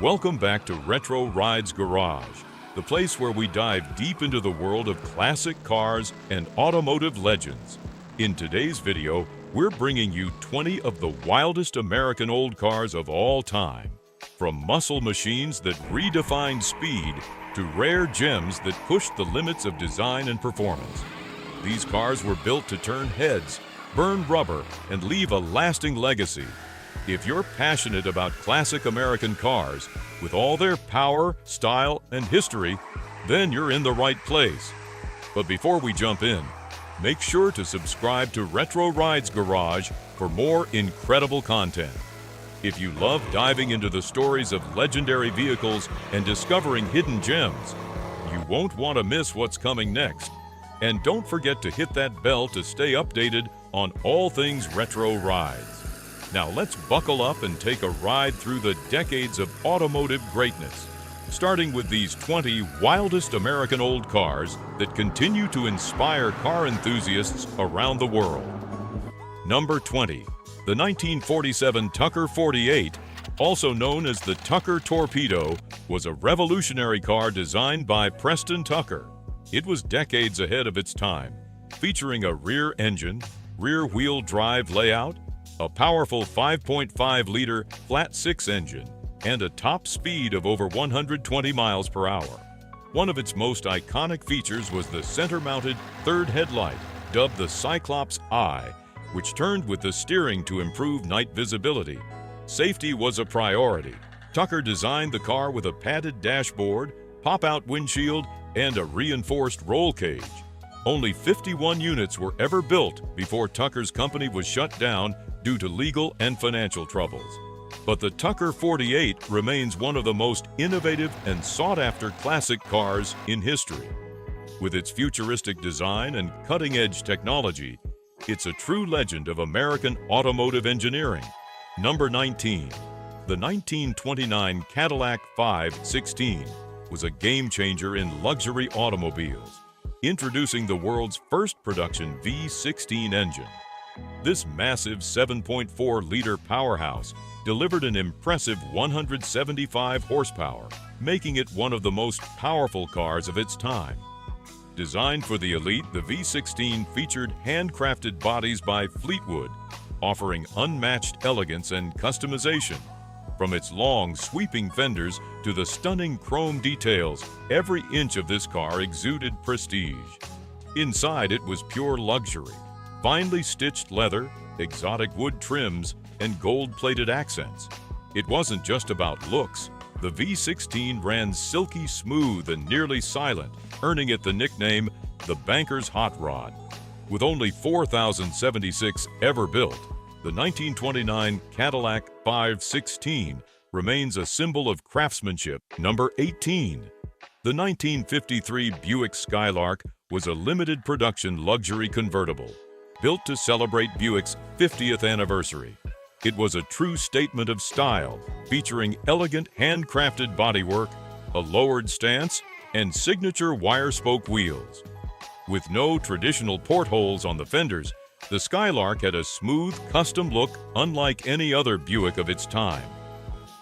Welcome back to Retro Rides Garage, the place where we dive deep into the world of classic cars and automotive legends. In today's video, we're bringing you 20 of the wildest American old cars of all time. From muscle machines that redefined speed to rare gems that pushed the limits of design and performance. These cars were built to turn heads, burn rubber, and leave a lasting legacy. If you're passionate about classic American cars, with all their power, style, and history, then you're in the right place. But before we jump in, make sure to subscribe to Retro Rides Garage for more incredible content. If you love diving into the stories of legendary vehicles and discovering hidden gems, you won't want to miss what's coming next. And don't forget to hit that bell to stay updated on all things Retro Rides. Now let's buckle up and take a ride through the decades of automotive greatness, starting with these 20 wildest American old cars that continue to inspire car enthusiasts around the world. Number 20, the 1947 Tucker 48, also known as the Tucker Torpedo, was a revolutionary car designed by Preston Tucker. It was decades ahead of its time, featuring a rear engine, rear-wheel drive layout, a powerful 5.5-liter flat-six engine, and a top speed of over 120 miles per hour. One of its most iconic features was the center-mounted third headlight, dubbed the Cyclops Eye, which turned with the steering to improve night visibility. Safety was a priority. Tucker designed the car with a padded dashboard, pop-out windshield, and a reinforced roll cage. Only 51 units were ever built before Tucker's company was shut down due to legal and financial troubles. But the Tucker 48 remains one of the most innovative and sought-after classic cars in history. With its futuristic design and cutting-edge technology, it's a true legend of American automotive engineering. Number 19. The 1929 Cadillac V16 was a game-changer in luxury automobiles, introducing the world's first production V16 engine. This massive 7.4-liter powerhouse delivered an impressive 175 horsepower, making it one of the most powerful cars of its time. Designed for the elite, the V16 featured handcrafted bodies by Fleetwood, offering unmatched elegance and customization. From its long, sweeping fenders to the stunning chrome details, every inch of this car exuded prestige. Inside, it was pure luxury. Finely stitched leather, exotic wood trims, and gold-plated accents. It wasn't just about looks. The V16 ran silky smooth and nearly silent, earning it the nickname the Banker's Hot Rod. With only 4,076 ever built, the 1929 Cadillac V16 remains a symbol of craftsmanship. Number 18. The 1953 Buick Skylark was a limited production luxury convertible, built to celebrate Buick's 50th anniversary. It was a true statement of style, featuring elegant handcrafted bodywork, a lowered stance, and signature wire-spoke wheels. With no traditional portholes on the fenders, the Skylark had a smooth, custom look unlike any other Buick of its time.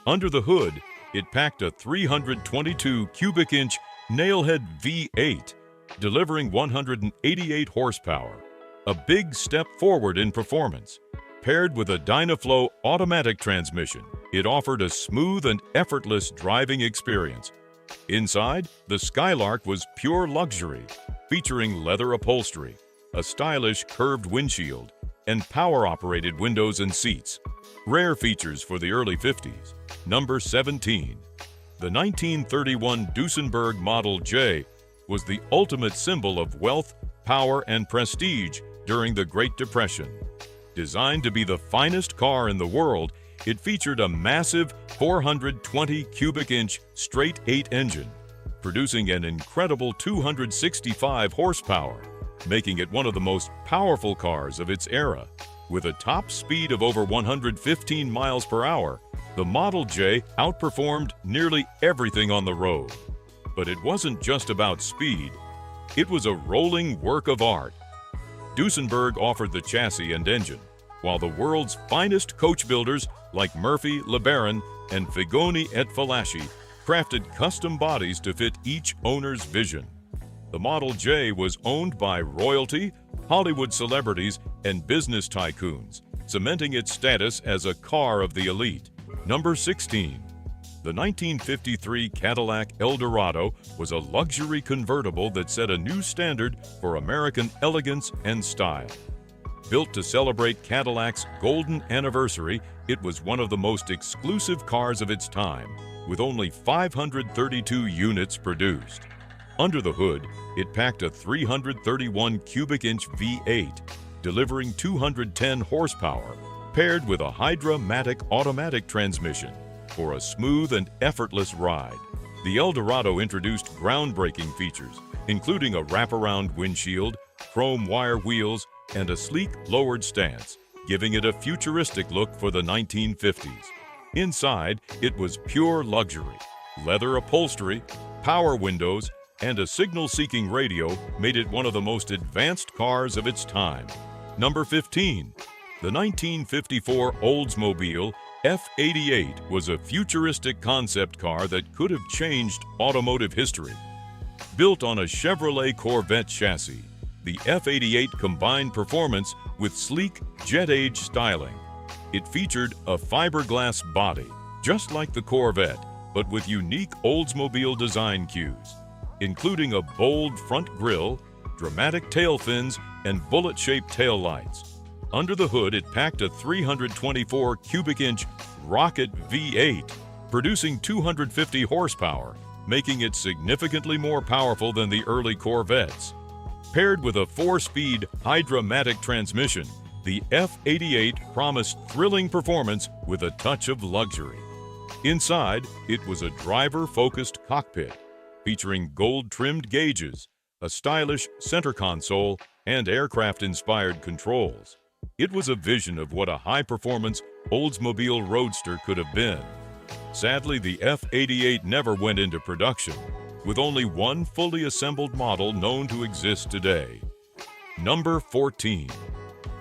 Under the hood, it packed a 322 cubic inch nailhead V8, delivering 188 horsepower, a big step forward in performance. Paired with a Dynaflow automatic transmission, it offered a smooth and effortless driving experience. Inside, the Skylark was pure luxury, featuring leather upholstery, a stylish curved windshield, and power-operated windows and seats. Rare features for the early 50s. Number 17. The 1931 Duesenberg Model J was the ultimate symbol of wealth, power, and prestige during the Great Depression. Designed to be the finest car in the world, it featured a massive 420 cubic inch straight-eight engine, producing an incredible 265 horsepower, making it one of the most powerful cars of its era. With a top speed of over 115 miles per hour, the Model J outperformed nearly everything on the road. But it wasn't just about speed. It was a rolling work of art. Duesenberg offered the chassis and engine, while the world's finest coach builders like Murphy, LeBaron, and Figoni et Falaschi crafted custom bodies to fit each owner's vision. The Model J was owned by royalty, Hollywood celebrities, and business tycoons, cementing its status as a car of the elite. Number 16. The 1953 Cadillac Eldorado was a luxury convertible that set a new standard for American elegance and style. Built to celebrate Cadillac's golden anniversary, it was one of the most exclusive cars of its time, with only 532 units produced. Under the hood, it packed a 331 cubic inch V8, delivering 210 horsepower, paired with a Hydra-Matic automatic transmission for a smooth and effortless ride. The Eldorado introduced groundbreaking features, including a wraparound windshield, chrome wire wheels, and a sleek lowered stance, giving it a futuristic look for the 1950s. Inside, it was pure luxury. Leather upholstery, power windows, and a signal-seeking radio made it one of the most advanced cars of its time. Number 15. The 1954 Oldsmobile F88 was a futuristic concept car that could have changed automotive history. Built on a Chevrolet Corvette chassis, the F88 combined performance with sleek, jet-age styling. It featured a fiberglass body, just like the Corvette, but with unique Oldsmobile design cues, including a bold front grille, dramatic tail fins, and bullet-shaped taillights. Under the hood, it packed a 324 cubic inch rocket V8, producing 250 horsepower, making it significantly more powerful than the early Corvettes. Paired with a 4-speed Hydra-Matic transmission, the F88 promised thrilling performance with a touch of luxury. Inside, it was a driver-focused cockpit, featuring gold-trimmed gauges, a stylish center console, and aircraft-inspired controls. It was a vision of what a high-performance Oldsmobile Roadster could have been. Sadly, the F88 never went into production, with only one fully assembled model known to exist today. Number 14.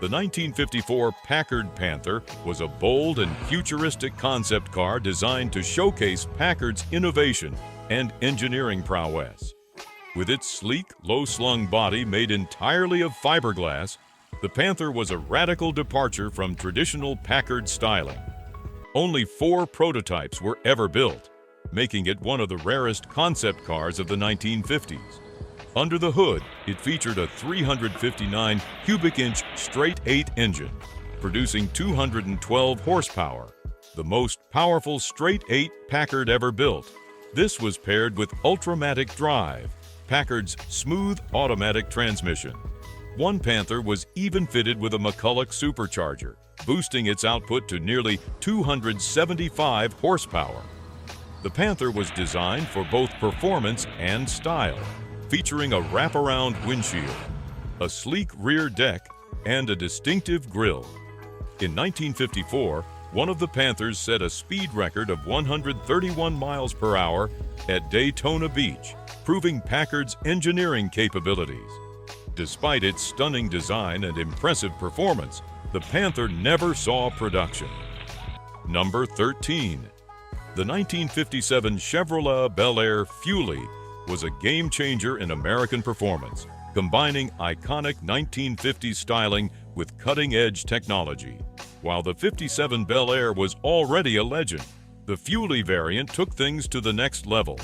The 1954 Packard Panther was a bold and futuristic concept car designed to showcase Packard's innovation and engineering prowess. With its sleek, low-slung body made entirely of fiberglass, the Panther was a radical departure from traditional Packard styling. Only 4 prototypes were ever built, making it one of the rarest concept cars of the 1950s. Under the hood, it featured a 359 cubic inch straight-8 engine, producing 212 horsepower, the most powerful straight-8 Packard ever built. This was paired with Ultramatic Drive, Packard's smooth automatic transmission. One Panther was even fitted with a McCulloch supercharger, boosting its output to nearly 275 horsepower. The Panther was designed for both performance and style, featuring a wraparound windshield, a sleek rear deck, and a distinctive grille. In 1954, one of the Panthers set a speed record of 131 miles per hour at Daytona Beach, proving Packard's engineering capabilities. Despite its stunning design and impressive performance, the Panther never saw production. Number 13. The 1957 Chevrolet Bel Air Fuelie was a game-changer in American performance, combining iconic 1950s styling with cutting-edge technology. While the 57 Bel Air was already a legend, the Fuelie variant took things to the next level.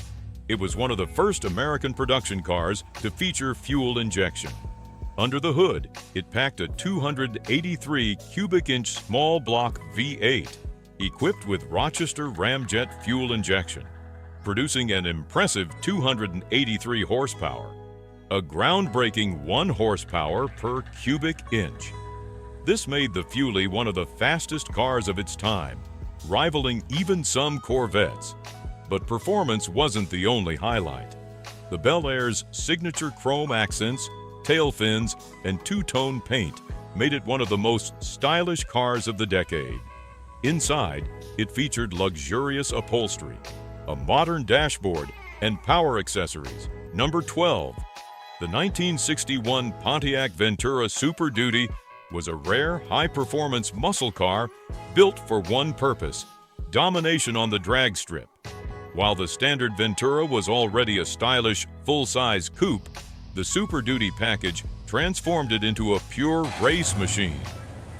It was one of the first American production cars to feature fuel injection. Under the hood, it packed a 283 cubic inch small block V8, equipped with Rochester ramjet fuel injection, producing an impressive 283 horsepower, a groundbreaking 1 horsepower per cubic inch. This made the Fuelie one of the fastest cars of its time, rivaling even some Corvettes. But performance wasn't the only highlight. The Bel Air's signature chrome accents, tail fins, and two-tone paint made it one of the most stylish cars of the decade. Inside, it featured luxurious upholstery, a modern dashboard, and power accessories. Number 12. The 1961 Pontiac Ventura Super Duty was a rare, high-performance muscle car built for one purpose: domination on the drag strip. While the standard Ventura was already a stylish, full-size coupe, the Super Duty package transformed it into a pure race machine.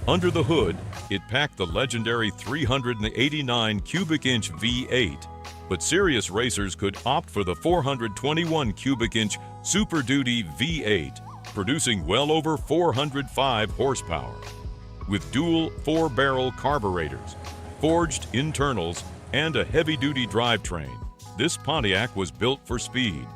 Under the hood, it packed the legendary 389 cubic inch V8, but serious racers could opt for the 421 cubic inch Super Duty V8, producing well over 405 horsepower. With dual 4-barrel carburetors, forged internals, and a heavy-duty drivetrain, this Pontiac was built for speed.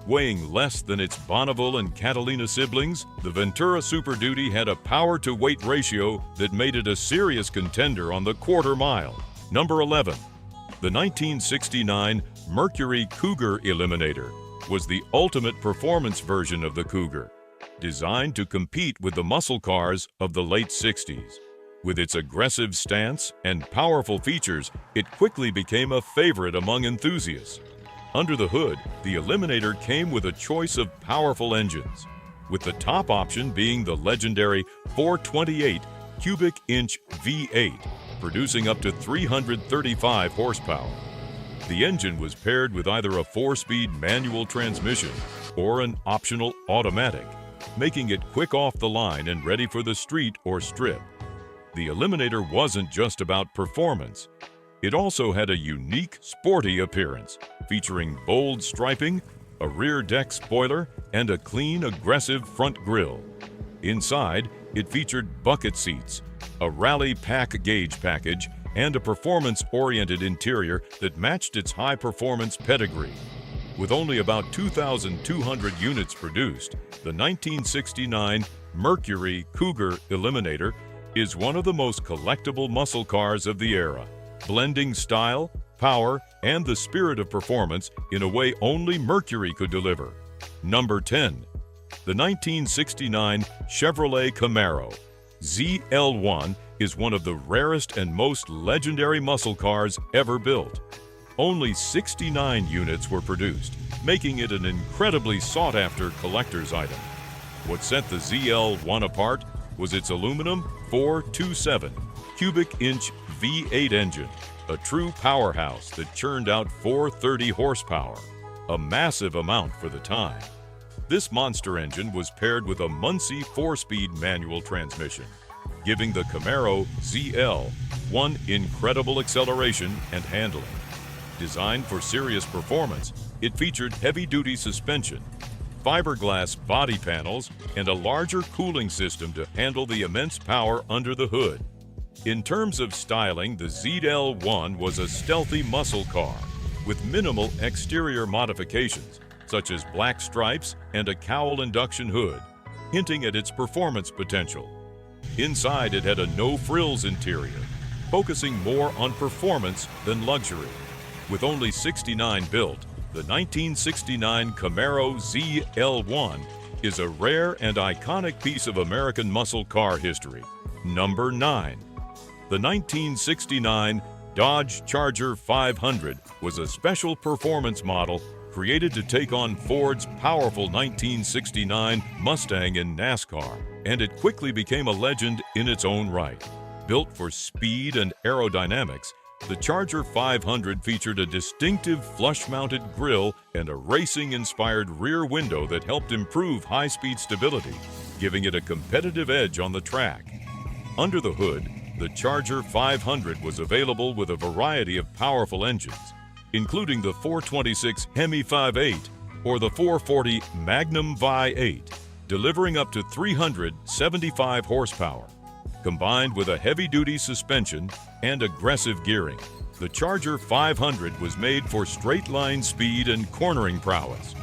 Weighing less than its Bonneville and Catalina siblings, the Ventura Super Duty had a power-to-weight ratio that made it a serious contender on the quarter mile. Number 11. The 1969 Mercury Cougar Eliminator was the ultimate performance version of the Cougar, designed to compete with the muscle cars of the late 60s. With its aggressive stance and powerful features, it quickly became a favorite among enthusiasts. Under the hood, the Eliminator came with a choice of powerful engines, with the top option being the legendary 428 cubic inch V8, producing up to 335 horsepower. The engine was paired with either a 4-speed manual transmission or an optional automatic, making it quick off the line and ready for the street or strip. The Eliminator wasn't just about performance. It also had a unique, sporty appearance, featuring bold striping, a rear deck spoiler, and a clean, aggressive front grille. Inside, it featured bucket seats, a rally pack gauge package, and a performance-oriented interior that matched its high-performance pedigree. With only about 2,200 units produced, the 1969 Mercury Cougar Eliminator is one of the most collectible muscle cars of the era, blending style, power, and the spirit of performance in a way only Mercury could deliver. Number 10. The 1969 Chevrolet Camaro ZL1 is one of the rarest and most legendary muscle cars ever built. Only 69 units were produced, making it an incredibly sought-after collector's item. What set the ZL1 apart was its aluminum 427 cubic inch V8 engine, a true powerhouse that churned out 430 horsepower, a massive amount for the time. This monster engine was paired with a Muncie 4-speed manual transmission, giving the Camaro ZL1 incredible acceleration and handling. Designed for serious performance, it featured heavy-duty suspension, fiberglass body panels, and a larger cooling system to handle the immense power under the hood. In terms of styling, the ZL1 was a stealthy muscle car with minimal exterior modifications, such as black stripes and a cowl induction hood, hinting at its performance potential. Inside, it had a no-frills interior, focusing more on performance than luxury. With only 69 built, the 1969 Camaro ZL1 is a rare and iconic piece of American muscle car history. Number 9. The 1969 Dodge Charger 500 was a special performance model created to take on Ford's powerful 1969 Mustang in NASCAR, and it quickly became a legend in its own right. Built for speed and aerodynamics, the Charger 500 featured a distinctive flush-mounted grille and a racing-inspired rear window that helped improve high-speed stability, giving it a competitive edge on the track. Under the hood, the Charger 500 was available with a variety of powerful engines, including the 426 Hemi 5.8 or the 440 Magnum Vi-8, delivering up to 375 horsepower. Combined with a heavy-duty suspension and aggressive gearing, the Charger 500 was made for straight-line speed and cornering prowess.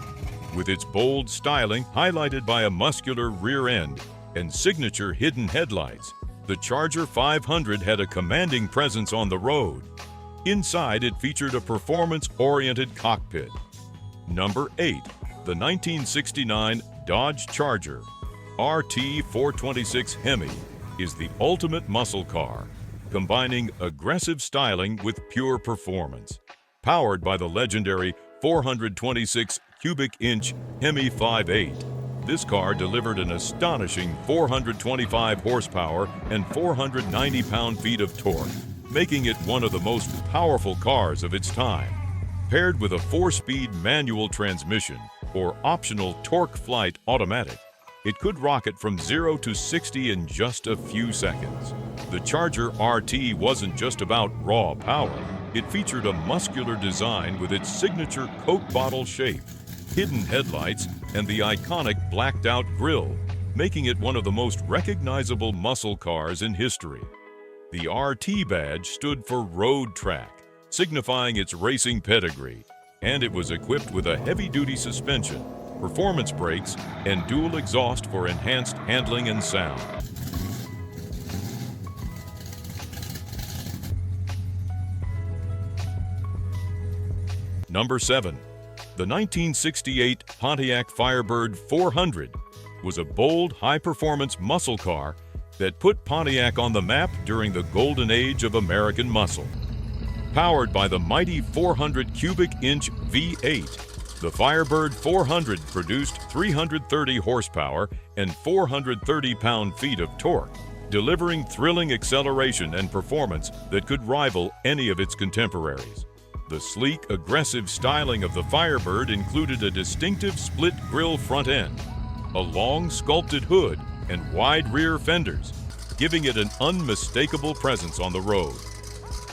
With its bold styling highlighted by a muscular rear end and signature hidden headlights, the Charger 500 had a commanding presence on the road. Inside, it featured a performance-oriented cockpit. Number 8. The 1969 Dodge Charger RT 426 Hemi is the ultimate muscle car, combining aggressive styling with pure performance. Powered by the legendary 426 cubic inch Hemi 5.8, this car delivered an astonishing 425 horsepower and 490 pound-feet of torque. making it one of the most powerful cars of its time. Paired with a 4-speed manual transmission or optional torque flight automatic, it could rocket from 0 to 60 in just a few seconds. The Charger RT wasn't just about raw power. It featured a muscular design with its signature Coke bottle shape, hidden headlights, and the iconic blacked-out grille, making it one of the most recognizable muscle cars in history. The RT badge stood for Road Track, signifying its racing pedigree, and it was equipped with a heavy-duty suspension, performance brakes, and dual exhaust for enhanced handling and sound. Number 7. The 1968 Pontiac Firebird 400 was a bold, high-performance muscle car that put Pontiac on the map during the golden age of American muscle. Powered by the mighty 400 cubic inch V8, the Firebird 400 produced 330 horsepower and 430 pound-feet of torque, delivering thrilling acceleration and performance that could rival any of its contemporaries. The sleek, aggressive styling of the Firebird included a distinctive split grille front end, a long sculpted hood, and wide rear fenders, giving it an unmistakable presence on the road.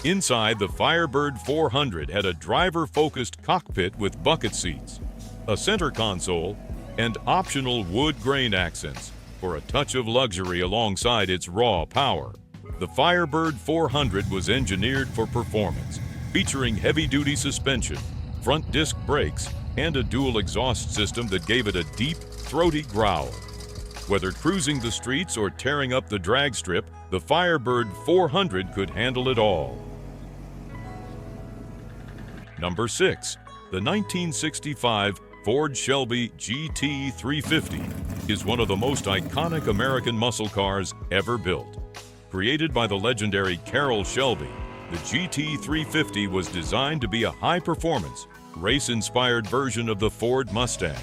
Inside, the Firebird 400 had a driver-focused cockpit with bucket seats, a center console, and optional wood grain accents for a touch of luxury alongside its raw power. The Firebird 400 was engineered for performance, featuring heavy-duty suspension, front disc brakes, and a dual exhaust system that gave it a deep, throaty growl. Whether cruising the streets or tearing up the drag strip, the Firebird 400 could handle it all. Number 6. The 1965 Ford Shelby GT350 is one of the most iconic American muscle cars ever built. Created by the legendary Carroll Shelby, the GT350 was designed to be a high-performance, race-inspired version of the Ford Mustang.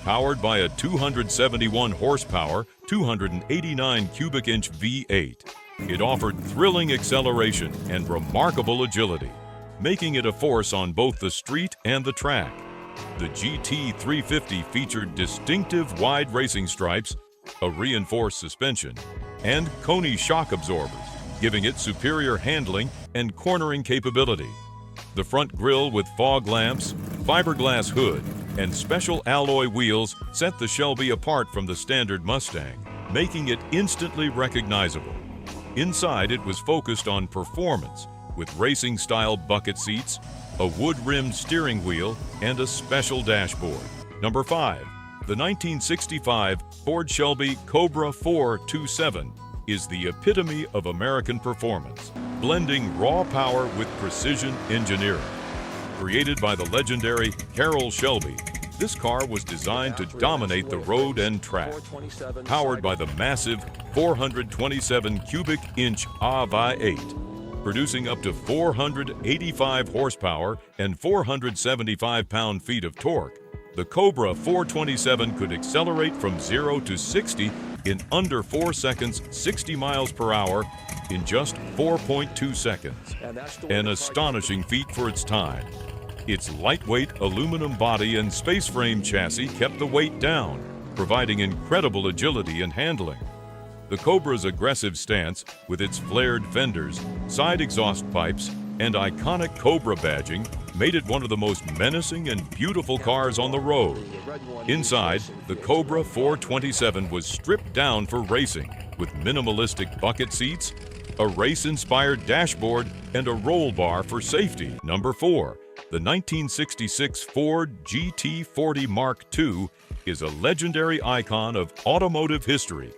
Powered by a 271 horsepower, 289 cubic inch V8, it offered thrilling acceleration and remarkable agility, making it a force on both the street and the track. The GT350 featured distinctive wide racing stripes, a reinforced suspension, and Koni shock absorbers, giving it superior handling and cornering capability. The front grille with fog lamps, fiberglass hood, and special alloy wheels set the Shelby apart from the standard Mustang, making it instantly recognizable. Inside, it was focused on performance, with racing-style bucket seats, a wood-rimmed steering wheel, and a special dashboard. Number 5. The 1965 Ford Shelby Cobra 427 is the epitome of American performance, blending raw power with precision engineering. Created by the legendary Carroll Shelby, this car was designed to dominate the road and track. Powered by the massive 427 cubic inch AV8, producing up to 485 horsepower and 475 pound-feet of torque, the Cobra 427 could accelerate from 0 to 60 in under 4 seconds, 60 miles per hour in just 4.2 seconds. An astonishing feat for its time. Its lightweight aluminum body and space frame chassis kept the weight down, providing incredible agility and handling. The Cobra's aggressive stance, with its flared fenders, side exhaust pipes, and iconic Cobra badging, made it one of the most menacing and beautiful cars on the road. Inside, the Cobra 427 was stripped down for racing, with minimalistic bucket seats, a race-inspired dashboard, and a roll bar for safety. Number 4. The 1966 Ford GT40 Mark II is a legendary icon of automotive history,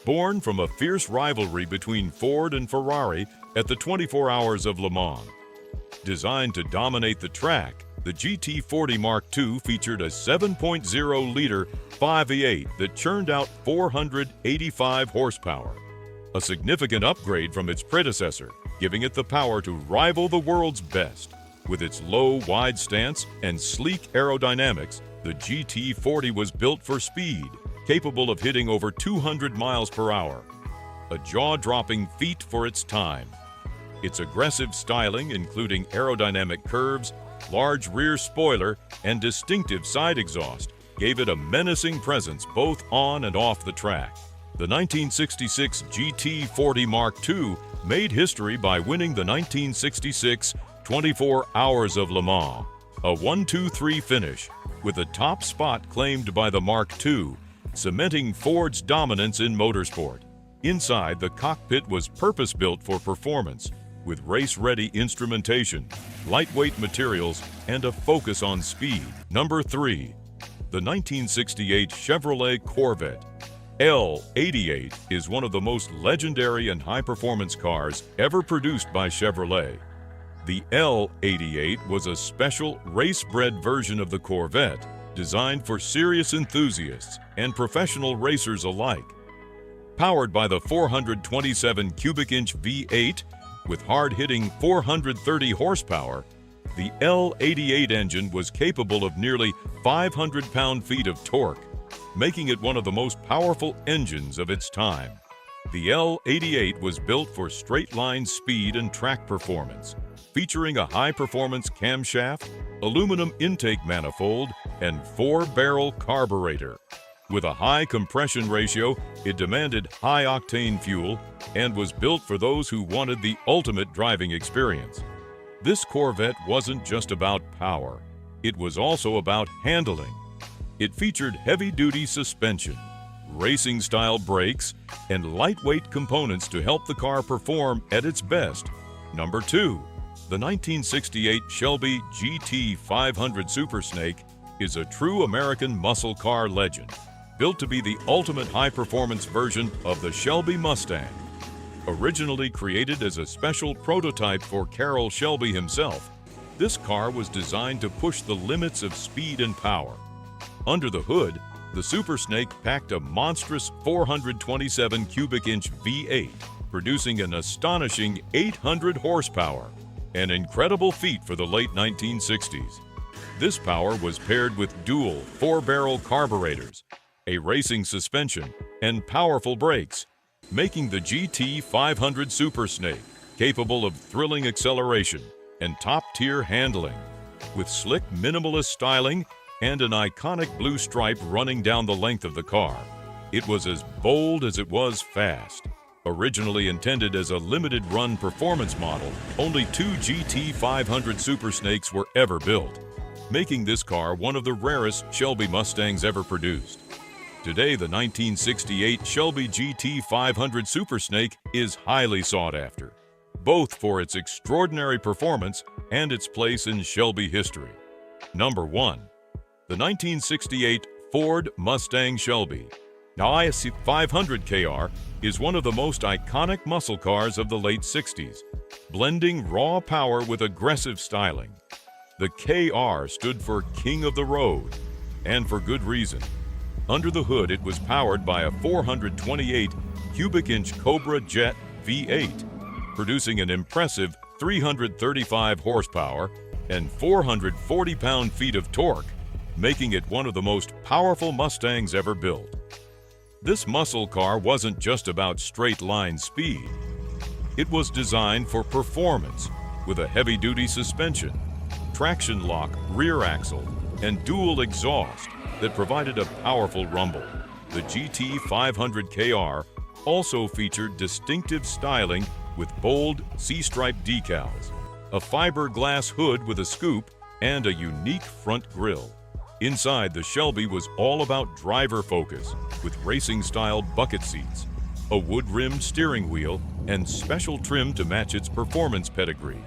born from a fierce rivalry between Ford and Ferrari at the 24 Hours of Le Mans. Designed to dominate the track, the GT40 Mark II featured a 7.0-liter 5V8 that churned out 485 horsepower, a significant upgrade from its predecessor, giving it the power to rival the world's best. With its low, wide stance and sleek aerodynamics, the GT40 was built for speed, capable of hitting over 200 miles per hour, a jaw-dropping feat for its time. Its aggressive styling, including aerodynamic curves, large rear spoiler, and distinctive side exhaust, gave it a menacing presence both on and off the track. The 1966 GT40 Mark II made history by winning the 1966 24 Hours of Le Mans, a 1-2-3 finish, with the top spot claimed by the Mark II, cementing Ford's dominance in motorsport. Inside, the cockpit was purpose-built for performance, with race-ready instrumentation, lightweight materials, and a focus on speed. Number 3. The 1968 Chevrolet Corvette L88 is one of the most legendary and high-performance cars ever produced by Chevrolet. The L88 was a special race-bred version of the Corvette designed for serious enthusiasts and professional racers alike. Powered by the 427 cubic inch V8 with hard-hitting 430 horsepower, the L88 engine was capable of nearly 500 pound-feet of torque, making it one of the most powerful engines of its time. The L88 was built for straight-line speed and track performance, featuring a high-performance camshaft, aluminum intake manifold, and 4-barrel carburetor. With a high compression ratio, it demanded high-octane fuel and was built for those who wanted the ultimate driving experience. This Corvette wasn't just about power, it was also about handling. It featured heavy-duty suspension, racing-style brakes, and lightweight components to help the car perform at its best. Number 2. The 1968 Shelby GT500 Super Snake is a true American muscle car legend, built to be the ultimate high-performance version of the Shelby Mustang. Originally created as a special prototype for Carroll Shelby himself, this car was designed to push the limits of speed and power. Under the hood, the Super Snake packed a monstrous 427 cubic inch V8, producing an astonishing 800 horsepower, an incredible feat for the late 1960s. This power was paired with dual 4-barrel carburetors, a racing suspension, and powerful brakes, making the GT500 Super Snake capable of thrilling acceleration and top-tier handling. With slick minimalist styling and an iconic blue stripe running down the length of the car, it was as bold as it was fast. Originally intended as a limited-run performance model, only 2 GT500 Super Snakes were ever built, making this car one of the rarest Shelby Mustangs ever produced. Today, the 1968 Shelby GT500 Super Snake is highly sought after, both for its extraordinary performance and its place in Shelby history. Number 1. The 1968 Ford Mustang Shelby. Now, IS500 KR is one of the most iconic muscle cars of the late 60s, blending raw power with aggressive styling. The KR stood for King of the Road, and for good reason. Under the hood, it was powered by a 428 cubic inch Cobra jet V8, producing an impressive 335 horsepower and 440 pound-feet of torque, making it one of the most powerful Mustangs ever built. This muscle car wasn't just about straight-line speed. It was designed for performance with a heavy-duty suspension, traction lock rear axle, and dual exhaust that provided a powerful rumble. The GT500 KR also featured distinctive styling with bold C-stripe decals, a fiberglass hood with a scoop, and a unique front grille. Inside, the Shelby was all about driver focus, with racing-style bucket seats, a wood-rimmed steering wheel, and special trim to match its performance pedigree.